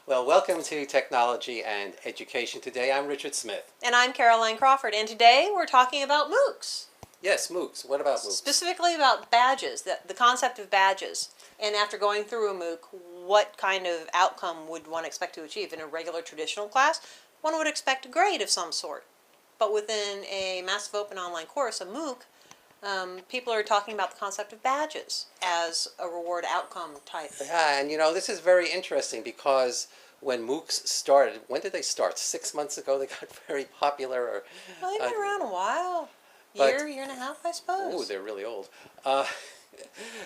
Well, welcome to Technology and Education Today. I'm Richard Smith. And I'm Caroline Crawford, and today we're talking about MOOCs. Yes, MOOCs. What about MOOCs? Specifically about badges, the concept of badges. And after going through a MOOC, what kind of outcome would one expect to achieve? In a regular traditional class, one would expect a grade of some sort. But within a massive open online course, a MOOC, people are talking about the concept of badges as a reward outcome type. Yeah, and this is very interesting because when MOOCs started, when did they start? 6 months ago they got very popular? Or, Well, they've been around a while. Year and a half, I suppose. Oh, they're really old.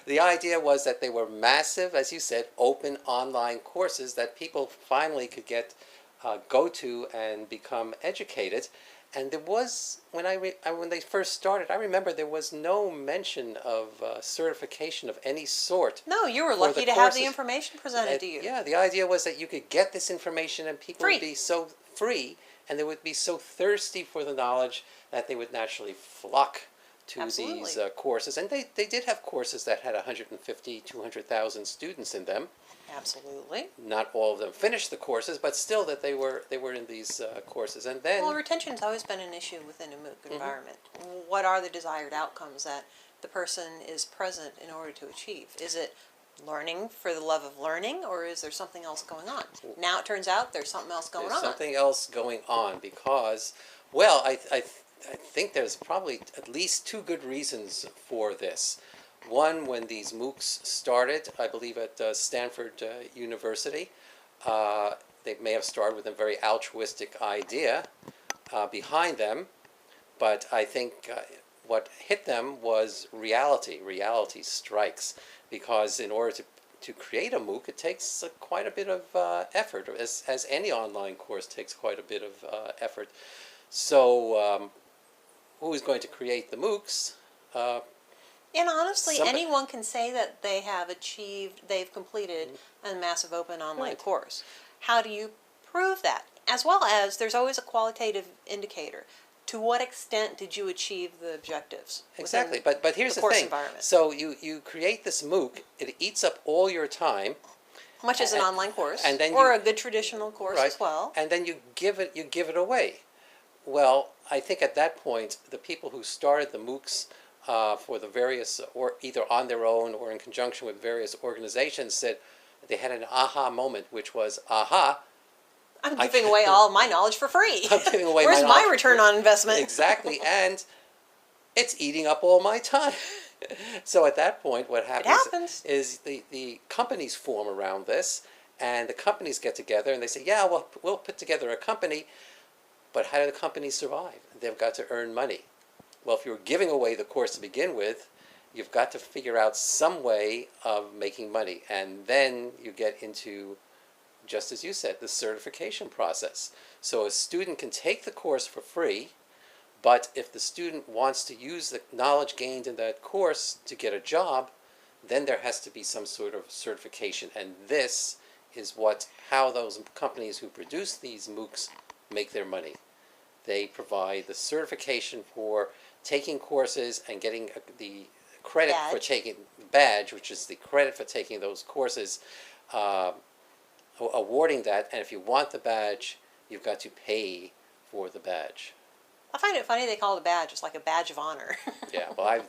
The idea was that they were massive, as you said, open online courses that people finally could go to and become educated. And there was, when they first started, I remember there was no mention of certification of any sort. No, you were lucky to have the information presented to you. Yeah, the idea was that you could get this information and people would be so free and they would be so thirsty for the knowledge that they would naturally flock to these courses. And they did have courses that had 150, 200,000 students in them. Absolutely. Not all of them finished the courses, but still that they were in these courses. And then, well, retention's always been an issue within a MOOC environment. What are the desired outcomes that the person is present in order to achieve? Is it learning for the love of learning, or is there something else going on? Now it turns out there's something else going on. There's something else going on because, well, I think there's probably at least two good reasons for this. One, when these MOOCs started, I believe at Stanford University, they may have started with a very altruistic idea behind them, but I think what hit them was reality. Reality strikes, because in order to create a MOOC, it takes quite a bit of effort, as any online course takes quite a bit of effort. So who is going to create the MOOCs? And honestly, anyone can say that they've completed a massive open online course. How do you prove that? As well as, there's always a qualitative indicator. To what extent did you achieve the objectives? Exactly, but here's the thing. So you create this MOOC, it eats up all your time. Much as an online course, and then or a good traditional course as well. And then you give it away. Well, I think at that point, the people who started the MOOCs for the various, or either on their own or in conjunction with various organizations, said they had an aha moment, which was, aha, I'm giving away all my knowledge for free. I'm giving away Where's my return on investment? Exactly, and it's eating up all my time. So at that point, what happens is the companies form around this, and the companies get together and they say, yeah, well, we'll put together a company, but how do the companies survive? They've got to earn money. Well, if you're giving away the course to begin with, you've got to figure out some way of making money. And then you get into, just as you said, the certification process. So a student can take the course for free, but if the student wants to use the knowledge gained in that course to get a job, then there has to be some sort of certification. And this is how those companies who produce these MOOCs make their money. They provide the certification for taking courses and getting the credit for taking the badge, which is the credit for taking those courses, awarding that. And if you want the badge, you've got to pay for the badge. I find it funny they call it a badge. It's like a badge of honor. Yeah, well,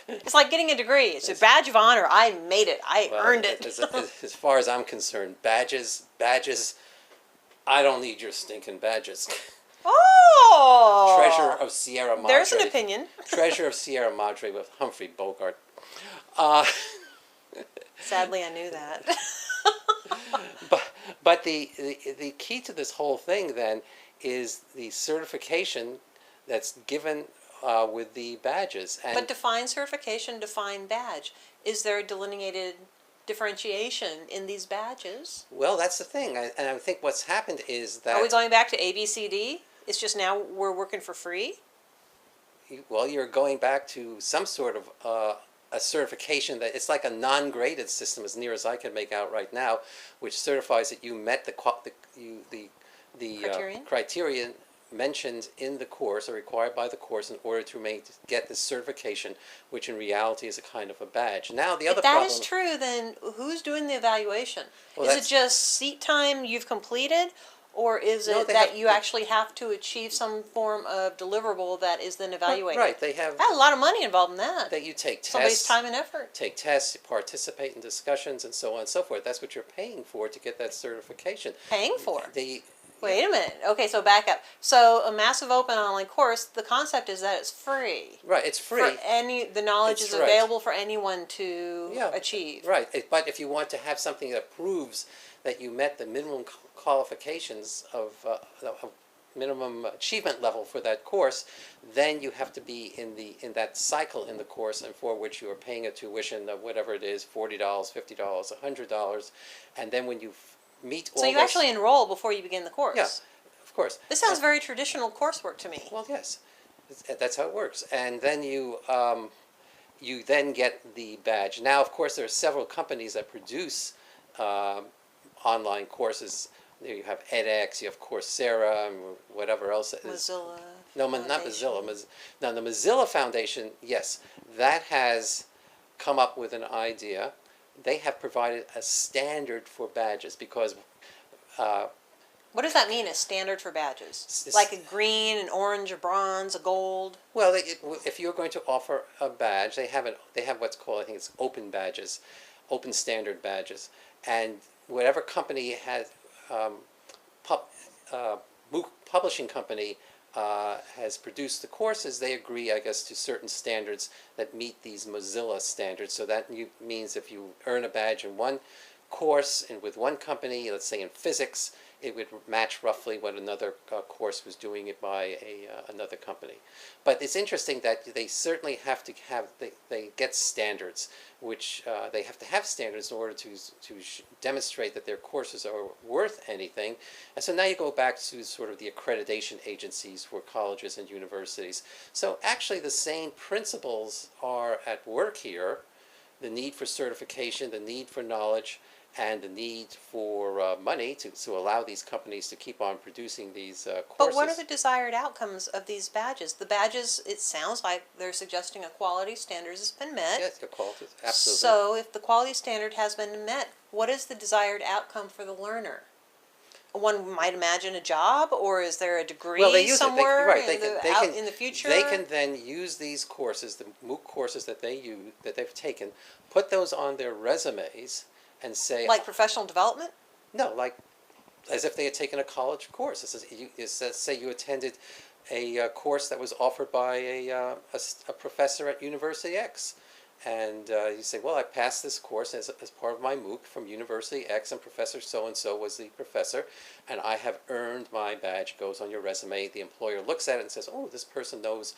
it's like getting a degree. It's a badge of honor. I made it. I earned it. As far as I'm concerned, badges, I don't need your stinking badges. Oh! Treasure of Sierra Madre. There's an opinion. Treasure of Sierra Madre with Humphrey Bogart. Sadly, I knew that. But the key to this whole thing then is the certification that's given with the badges. But define certification, define badge. Is there a delineated differentiation in these badges? Well, that's the thing. And I think what's happened is that... Are we going back to ABCD? It's just now we're working for free? Well, you're going back to some sort of a certification that it's like a non-graded system, as near as I can make out right now, which certifies that you met the criterion mentioned in the course, are required by the course in order to get this certification, which in reality is a kind of a badge. Now, the other If that problem... is true, then who's doing the evaluation? Well, is it just seat time you've completed? Or is No, it they that have- you actually have to achieve some form of deliverable that is then evaluated? Right, they have... I had a lot of money involved in that. That you take tests. Somebody's time and effort. Take tests, you participate in discussions, and so on and so forth. That's what you're paying for to get that certification. Paying for? The, Wait a minute. Okay, so back up. So a massive open online course, the concept is that it's free. Right, it's free. The knowledge It's is available for anyone to achieve. Right, but if you want to have something that proves that you met the minimum qualifications of minimum achievement level for that course, then you have to be in that cycle in the course, and for which you are paying a tuition of whatever it is, $40, $50, $100, and then when you meet all So you actually enroll before you begin the course? Yeah, of course. This sounds very traditional coursework to me. Well, yes, that's how it works, and then you then get the badge. Now, of course, there are several companies that produce online courses. There you have edX, you have Coursera, and whatever else it is. Mozilla. No, not Mozilla. Now, the Mozilla Foundation, yes, that has come up with an idea. They have provided a standard for badges because... what does that mean, a standard for badges? Like a green, an orange, a bronze, a gold? Well, if you're going to offer a badge, they have what's called, I think it's open badges, open standard badges. And whatever company has... MOOC publishing company has produced the courses, they agree, I guess, to certain standards that meet these Mozilla standards. So that means if you earn a badge in one course and with one company, let's say in physics, it would match roughly what another course was doing it by another company. But it's interesting that they certainly have to have, they get standards, which they have to have standards in order to demonstrate that their courses are worth anything. And so now you go back to sort of the accreditation agencies for colleges and universities. So actually the same principles are at work here: the need for certification, the need for knowledge, and the need for money to allow these companies to keep on producing these courses. But what are the desired outcomes of these badges? The badges, it sounds like they're suggesting a quality standard has been met. Yes, the quality, absolutely. So if the quality standard has been met, what is the desired outcome for the learner? One might imagine a job, or is there a degree somewhere in the future? They can then use these courses, the MOOC courses that they've taken, put those on their resumes, and say... Like professional development? No, like as if they had taken a college course. It says, say you attended a course that was offered by a professor at University X. And you say, well, I passed this course as part of my MOOC from University X, and Professor so-and-so was the professor, and I have earned my badge. Goes on your resume. The employer looks at it and says, oh, this person knows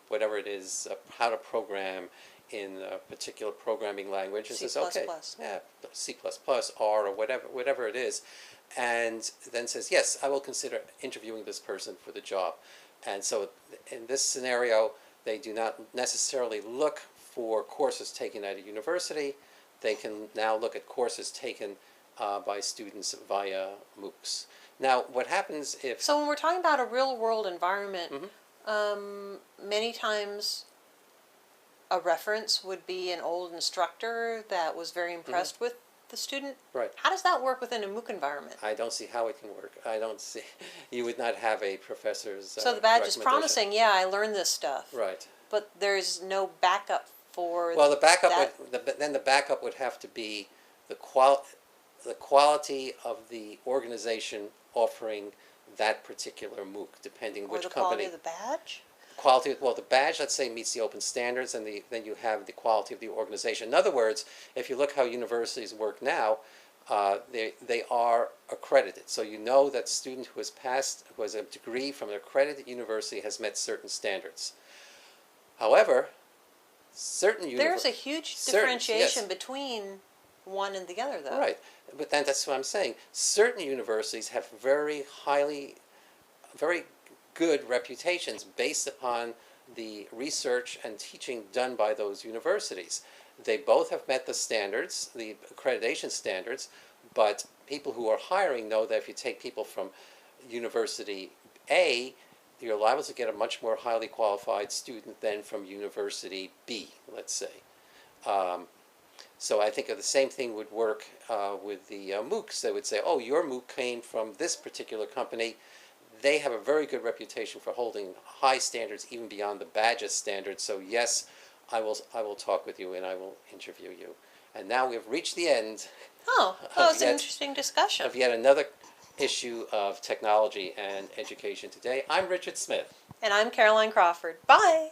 whatever it is, how to program in a particular programming language, and says, okay, yeah, C++, R, or whatever it is, and then says, yes, I will consider interviewing this person for the job. And so in this scenario, they do not necessarily look for courses taken at a university. They can now look at courses taken by students via MOOCs. Now, what happens if... So when we're talking about a real-world environment, many times a reference would be an old instructor that was very impressed with the student. Right. How does that work within a MOOC environment? I don't see how it can work. I don't see... You would not have a professor's So the badge is promising, yeah, I learned this stuff. Right. But there's no backup for well, the backup that. then the backup would have to be the quality of the organization offering that particular MOOC, depending which company. Or the quality of the badge? Well, the badge, let's say, meets the open standards, and then you have the quality of the organization. In other words, if you look how universities work now, they are accredited. So you know that student who has a degree from an accredited university has met certain standards. However, there's a huge differentiation between one and the other, though. Right, but then that's what I'm saying. Certain universities have very good reputations based upon the research and teaching done by those universities. They both have met the standards, the accreditation standards, but people who are hiring know that if you take people from university A, you're liable to get a much more highly qualified student than from University B, let's say. So I think the same thing would work with the MOOCs. They would say, oh, your MOOC came from this particular company. They have a very good reputation for holding high standards, even beyond the Badges standards. So yes, I will talk with you and I will interview you. And now we've reached the end. Oh, that was an interesting discussion. Of yet another issue of technology and education today. I'm Richard Smith. And I'm Caroline Crawford. Bye.